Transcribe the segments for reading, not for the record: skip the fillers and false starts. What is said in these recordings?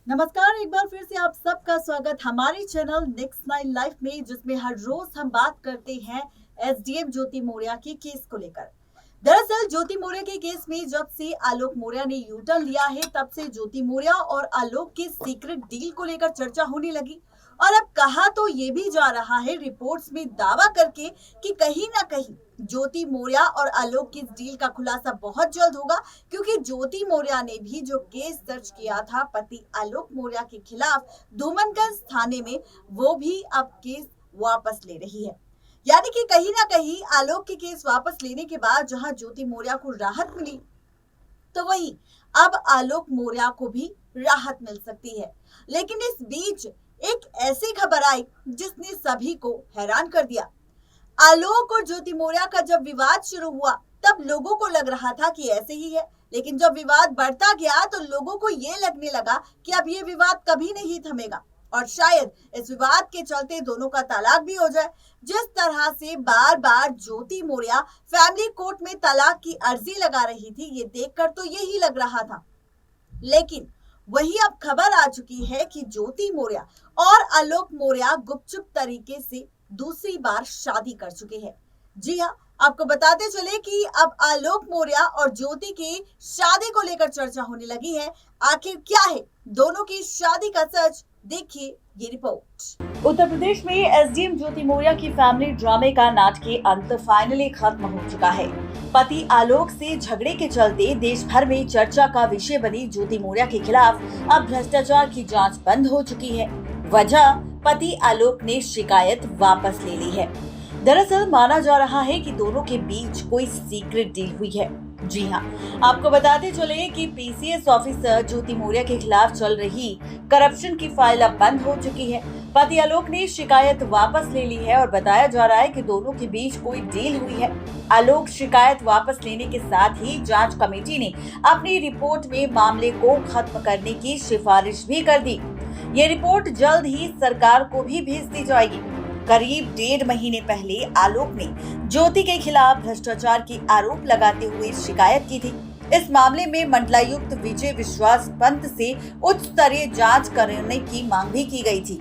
नमस्कार, एक बार फिर से आप सबका स्वागत हमारे चैनल नेक्स्ट नाइन लाइफ में, जिसमें हर रोज हम बात करते हैं एसडीएम ज्योति मौर्य के केस को लेकर। दरअसल ज्योति मौर्य के केस में जब से आलोक मौर्य ने यू टर्न लिया है, तब से ज्योति मौर्य और आलोक के सीक्रेट डील को लेकर चर्चा होने लगी। और अब कहा तो ये भी जा रहा है रिपोर्ट्स में दावा करके कि कहीं ना कहीं ज्योति मौर्य और आलोक की इस डील का खुलासा बहुत जल्द होगा, क्योंकि ज्योति मौर्य ने भी जो केस दर्ज किया था पति आलोक मौर्य के खिलाफ धूमनगंज थाने में, वो भी अब केस वापस ले रही है। यानी कि कहीं ना कहीं आलोक के केस वापस लेने के बाद जहां ज्योति मौर्य को राहत मिली, तो वहीं अब आलोक मौर्य को भी राहत मिल सकती है। लेकिन इस बीच एक ऐसी खबर आई जिसने सभी को हैरान कर दिया। आलोक और ज्योति मौर्य का जब विवाद शुरू हुआ, तब लोगों को लग रहा था कि ऐसे ही है, लेकिन जब विवाद बढ़ता गया तो लोगों को ये लगने लगा कि अब ये विवाद कभी नहीं थमेगा और शायद इस विवाद के चलते दोनों का तलाक भी हो जाए। जिस तरह से बार बार ज्योति मौर्य फैमिली कोर्ट में तलाक की अर्जी लगा रही थी, ये देखकर तो यही लग रहा था। लेकिन वही अब खबर आ चुकी है कि ज्योति मौर्य और आलोक मौर्य गुपचुप तरीके से दूसरी बार शादी कर चुके हैं। जी हाँ, आपको बताते चले कि अब आलोक मौर्य और ज्योति की शादी को लेकर चर्चा होने लगी है। आखिर क्या है दोनों की शादी का सच, देखिए ये रिपोर्ट। उत्तर प्रदेश में एसडीएम ज्योति मौर्य की फैमिली ड्रामे का नाटकीय अंत फाइनली खत्म हो चुका है। पति आलोक से झगड़े के चलते देश भर में चर्चा का विषय बनी ज्योति मौर्य के खिलाफ अब भ्रष्टाचार की जांच बंद हो चुकी है। वजह, पति आलोक ने शिकायत वापस ले ली है। दरअसल माना जा रहा है कि दोनों के बीच कोई सीक्रेट डील हुई है। जी हाँ, आपको बताते चले कि पीसीएस ऑफिसर ज्योति मौर्य के खिलाफ चल रही करप्शन की फाइल अब बंद हो चुकी है। पति आलोक ने शिकायत वापस ले ली है और बताया जा रहा है कि दोनों के बीच कोई डील हुई है। आलोक शिकायत वापस लेने के साथ ही जांच कमेटी ने अपनी रिपोर्ट में मामले को खत्म करने की सिफारिश भी कर दी। ये रिपोर्ट जल्द ही सरकार को भी भेज दी जाएगी। करीब 1.5 महीने पहले आलोक ने ज्योति के खिलाफ भ्रष्टाचार की आरोप लगाते हुए शिकायत की थी। इस मामले में मंडलायुक्त विजय विश्वास पंत से उच्च स्तरीय जांच करने की मांग भी की गई थी।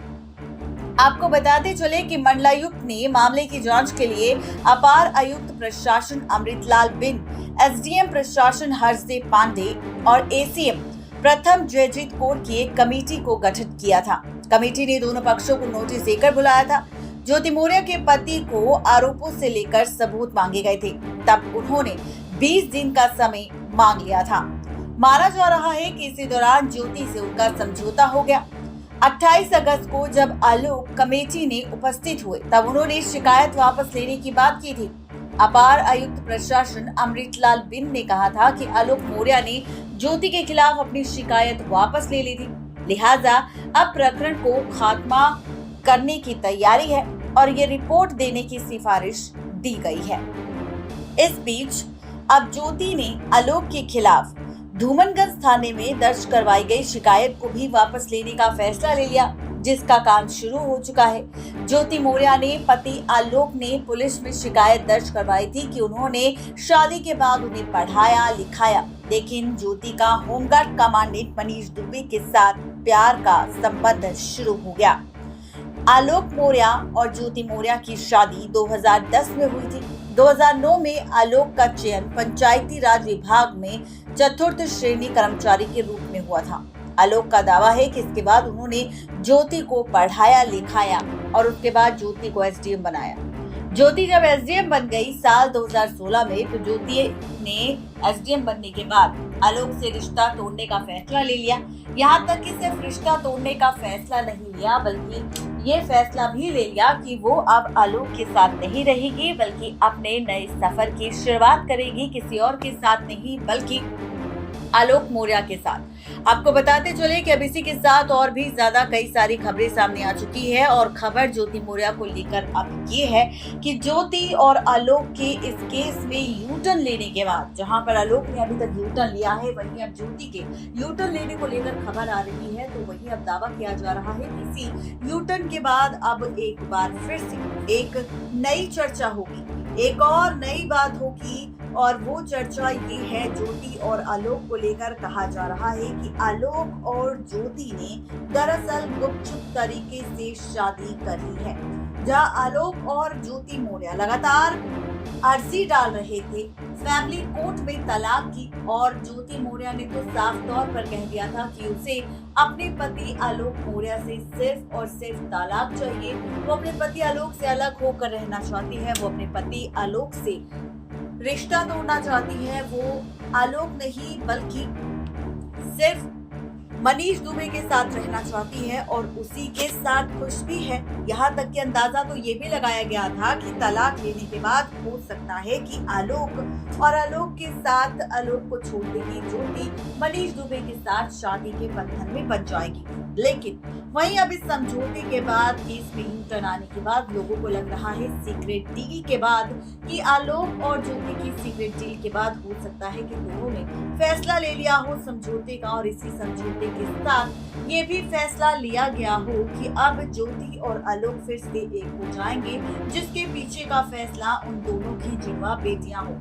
आपको बताते चले कि मंडलायुक्त ने मामले की जांच के लिए अपार आयुक्त प्रशासन अमृतलाल बिन, एसडीएम प्रशासन हर्षदेव पांडे और एसीएम प्रथम जयजीत कौर की एक कमेटी को गठित किया था। कमेटी ने दोनों पक्षों को नोटिस देकर बुलाया था। ज्योति मौर्य के पति को आरोपों से लेकर सबूत मांगे गए थे, तब उन्होंने 20 दिन का समय मांग लिया था। माना जा रहा है कि इसी दौरान ज्योति से उनका समझौता हो गया। 28 अगस्त को जब आलोक कमेटी ने उपस्थित हुए, तब उन्होंने शिकायत वापस लेने की बात की थी। अपार आयुक्त प्रशासन अमृतलाल बिन ने कहा था कि आलोक मौर्य ने ज्योति के खिलाफ अपनी शिकायत वापस ले ली थी, लिहाजा अब प्रकरण को खात्मा करने की तैयारी है और ये रिपोर्ट देने की सिफारिश दी गई है। इस बीच अब ज्योति ने आलोक के खिलाफ धूमनगंज थाने में दर्ज करवाई गई शिकायत को भी वापस लेने का फैसला ले लिया, जिसका काम शुरू हो चुका है। ज्योति मौर्य ने पति आलोक ने पुलिस में शिकायत दर्ज करवाई थी कि उन्होंने शादी के बाद उन्हें पढ़ाया लिखाया, लेकिन ज्योति का होमगार्ड कमांडेंट मनीष दुबे के साथ प्यार का संबंध शुरू हो गया। आलोक मौर्य और ज्योति मौर्य की शादी 2010 में हुई थी। 2009 में आलोक का चयन पंचायती राज विभाग में चतुर्थ श्रेणी कर्मचारी के रूप में हुआ था। आलोक का दावा है कि इसके बाद उन्होंने ज्योति को पढ़ाया लिखाया और उसके बाद ज्योति को एसडीएम बनाया। ज्योति जब एसडीएम बन गई साल 2016 में, तो ज्योति ने एसडीएम बनने के बाद आलोक से रिश्ता तोड़ने का फैसला ले लिया। यहाँ तक कि सिर्फ रिश्ता तोड़ने का फैसला नहीं लिया, बल्कि ये फैसला भी ले लिया कि वो अब आलोक के साथ नहीं रहेगी, बल्कि अपने नए सफर की शुरुआत करेगी किसी और के साथ नहीं, बल्कि आलोक मौर्य के साथ। आपको बताते चले कि अब इसी के साथ और भी ज्यादा कई सारी खबरें सामने आ चुकी है और खबर ज्योति मौर्य को लेकर अब ये है कि ज्योति और आलोक के इस केस में यू टर्न लेने के बाद, जहां पर आलोक ने अभी तक यू टर्न लिया है, वहीं अब ज्योति के यू टर्न लेने को लेकर खबर आ रही है, तो वहीं अब दावा किया जा रहा है कि इसी यू टर्न के बाद अब एक बार फिर से एक नई चर्चा होगी, एक और नई बात होगी और वो चर्चा ये है ज्योति और आलोक को लेकर। कहा जा रहा है कि आलोक और ज्योति ने दरअसल गुपचुप तरीके से शादी कर ली है। जहां आलोक और ज्योति मौर्य लगातार अर्जी डाल रहे थे फैमिली कोर्ट में तलाक की, और ज्योति मौर्य ने तो साफ तौर पर कह दिया था कि उसे अपने पति आलोक मौर्य से सिर्फ और सिर्फ तलाक चाहिए। वो अपने पति आलोक से अलग होकर रहना चाहती है, वो अपने पति आलोक से रिश्ता तोड़ना चाहती है। वो आलोक नहीं बल्कि सिर्फ मनीष दुबे के साथ रहना चाहती है और उसी के साथ खुश भी है। यहाँ तक कि अंदाजा तो ये भी लगाया गया था कि तलाक लेने के बाद हो सकता है कि आलोक और आलोक के साथ आलोक को छोड़ देगी ज्योति मनीष दुबे के साथ शादी के बंधन में बन जाएगी। लेकिन वहीं अब इस समझौते के बाद, केस में यू टर्न आने के बाद लोगों को लग रहा है सीक्रेट डील के बाद कि आलोक और ज्योति की सीक्रेट डील के बाद हो सकता है कि दोनों ने फैसला ले लिया हो समझौते का, और इसी समझौते के साथ ये भी फैसला लिया गया हो कि अब ज्योति और आलोक फिर से एक हो जाएंगे, जिसके पीछे का फैसला उन दोनों की जुड़वा बेटियां हो।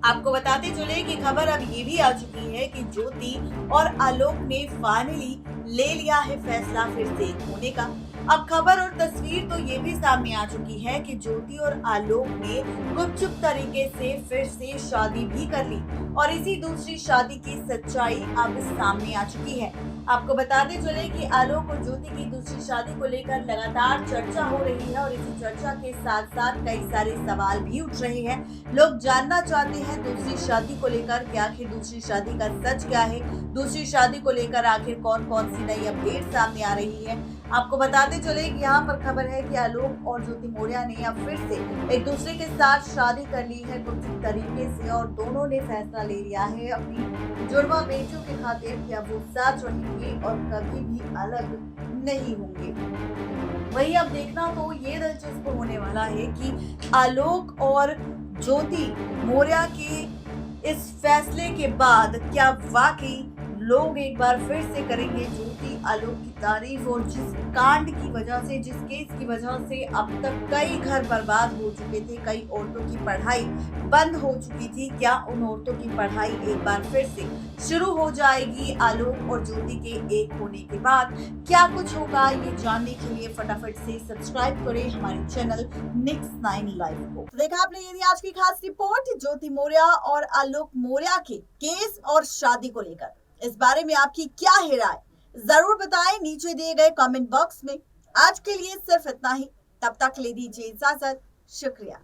आपको बताते चले कि खबर अब ये भी आ चुकी है कि ज्योति और आलोक ने फाइनली ले लिया है फैसला फिर से एक होने का। अब खबर और तस्वीर तो ये भी सामने आ चुकी है कि ज्योति और आलोक ने गुपचुप तरीके से फिर से शादी भी कर ली, और इसी दूसरी शादी की सच्चाई अब सामने आ चुकी है। आपको बताते चले कि आलोक और ज्योति की दूसरी शादी को लेकर लगातार चर्चा हो रही है, और इसी चर्चा के साथ साथ कई सारे सवाल भी उठ रहे हैं। लोग जानना चाहते हैं दूसरी शादी को लेकर कि आखिर दूसरी शादी का सच क्या है, दूसरी शादी को लेकर आखिर कौन कौन सी नई अपडेट सामने आ रही है। आपको बताते चले कि यहाँ पर खबर है कि आलोक और ज्योति मौर्य ने अब फिर से एक दूसरे के साथ शादी कर ली है गुपचुप तरीके से, और दोनों ने फैसला ले लिया है अपनी जुड़वा बेटियों के खातिर कि अब वो साथ रहेंगे और कभी भी अलग नहीं होंगे। वही अब देखना तो ये दिलचस्प होने वाला है कि आलोक और ज्योति मौर्य के इस फैसले के बाद क्या वाकई लोग एक बार फिर से करेंगे ज्योति आलोक की तारीफ, और जिस कांड की वजह से, जिस केस की वजह से अब तक कई घर बर्बाद हो चुके थे, कई औरतों की पढ़ाई बंद हो चुकी थी, क्या उन औरतों की पढ़ाई एक बार फिर से शुरू हो जाएगी आलोक और ज्योति के एक होने के बाद? क्या कुछ होगा, ये जानने के लिए फटाफट से सब्सक्राइब करें हमारे चैनल Next9 लाइव को। तो देखा आपने ये आज की खास रिपोर्ट ज्योति मौर्य और आलोक मौर्य के केस और शादी को लेकर। इस बारे में आपकी क्या है राय, जरूर बताएं नीचे दिए गए कमेंट बॉक्स में। आज के लिए सिर्फ इतना ही, तब तक ले दीजिए इजाजत। शुक्रिया।